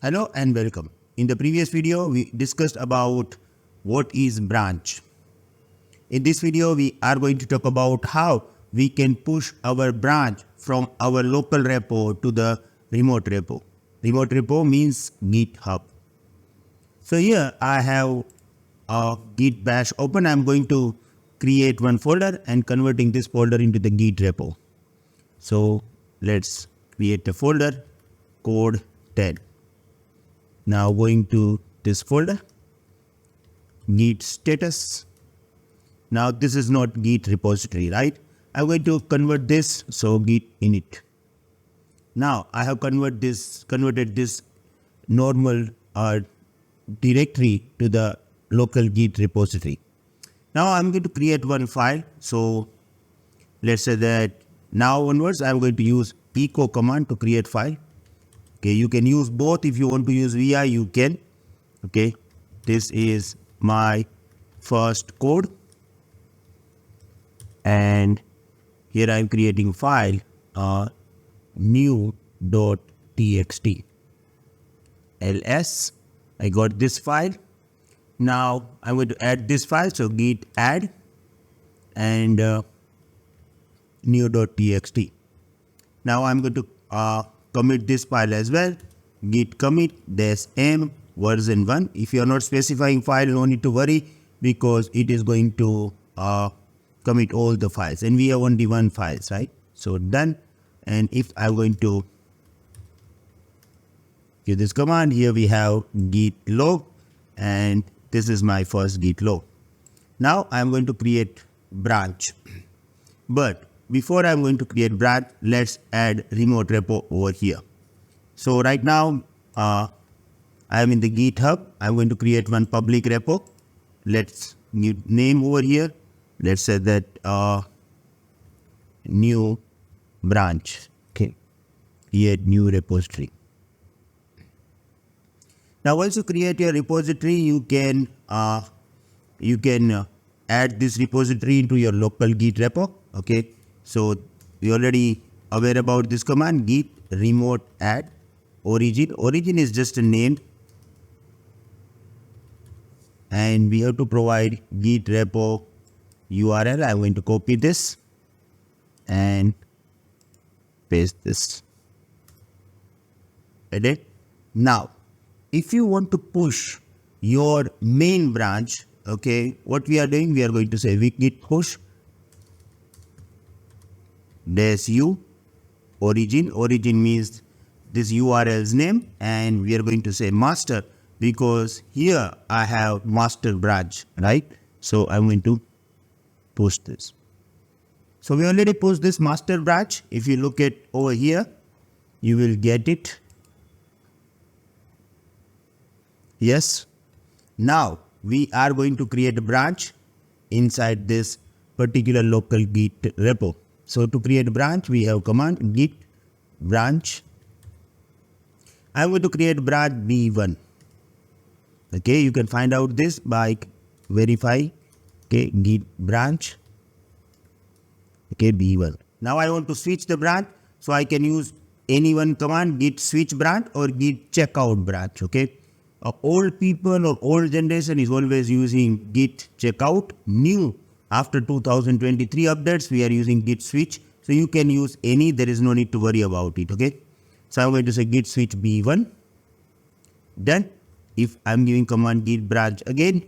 Hello and welcome. In the previous video, we discussed about what is branch. In this video, we are going to talk about how we can push our branch from our local repo to the remote repo. Remote repo means GitHub. So here I have a Git bash open. I'm going to create one folder and converting this folder into the Git repo. So let's create a folder, code 10. Now going to this folder, Git status. Now this is not Git repository, right? I'm going to convert this, so Git init. Now I have converted this normal directory to the local Git repository. Now I'm going to create one file. So let's say that now onwards I'm going to use echo command to create file. Okay, you can use both. If you want to use vi, you can. Okay, this is my first code, and here I'm creating file new.txt ls. I got this file. Now I'm going to add this file, so git add and new.txt. Now I'm going to commit this file as well. Git commit -m version 1. If you are not specifying file, no need to worry, because it is going to commit all the files, and we have only one files, right? So done. And if I'm going to give this command, here we have git log, and this is my first git log. Now I'm going to create branch, but before I'm going to create branch, let's add remote repo over here. So right now I am in the GitHub. I'm going to create one public repo. Let's new name over here. Let's say that new branch. Okay, create new repository. Now once you create your repository, you can add this repository into your local Git repo. Okay, so we already aware about this command, git remote add origin. Origin is just a name, and we have to provide git repo URL. I'm going to copy this and paste this. Edit. Now, if you want to push your main branch, okay, what we are doing, we are going to say git push -u origin. Origin means this URL's name, and we are going to say master, because here I have master branch, right? So I'm going to push this. So we already pushed this master branch. If you look at over here, you will get it. Yes. Now we are going to create a branch inside this particular local Git repo. So to create a branch, we have command git branch. I'm going to create branch B1. Okay, you can find out this by verify. Okay, git branch. Okay, B1. Now I want to switch the branch, so I can use any one command, git switch branch or git checkout branch. Okay, old people or old generation is always using git checkout. New, after 2023 updates, we are using git switch. So you can use any, there is no need to worry about it. Okay, so I'm going to say git switch B1. Done. If I'm giving command git branch again,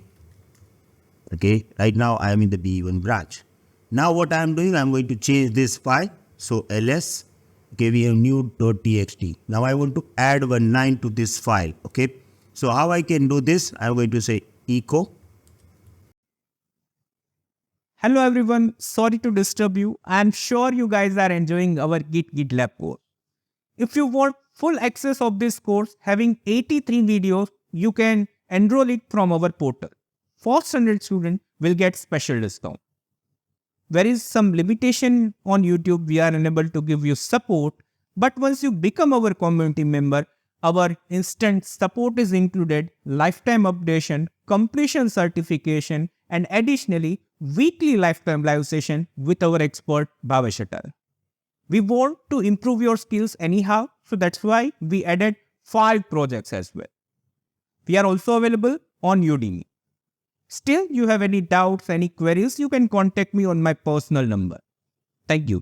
okay, right now I am in the B1 branch. Now what I am doing, I'm going to change this file. So ls, okay, we have new.txt. Now I want to add one line to this file. Okay, so how I can do this? I'm going to say echo. Hello everyone, sorry to disturb you. I am sure you guys are enjoying our Git GitLab course. If you want full access of this course having 83 videos, you can enroll it from our portal. First 100 students will get special discount. There is some limitation on YouTube, we are unable to give you support, but once you become our community member, our instant support is included, lifetime updation, completion certification, and additionally, weekly lifetime live session with our expert Bhavesh Atal. We want to improve your skills anyhow, so that's why we added 5 projects as well. We are also available on Udemy. Still, you have any doubts, any queries, you can contact me on my personal number. Thank you.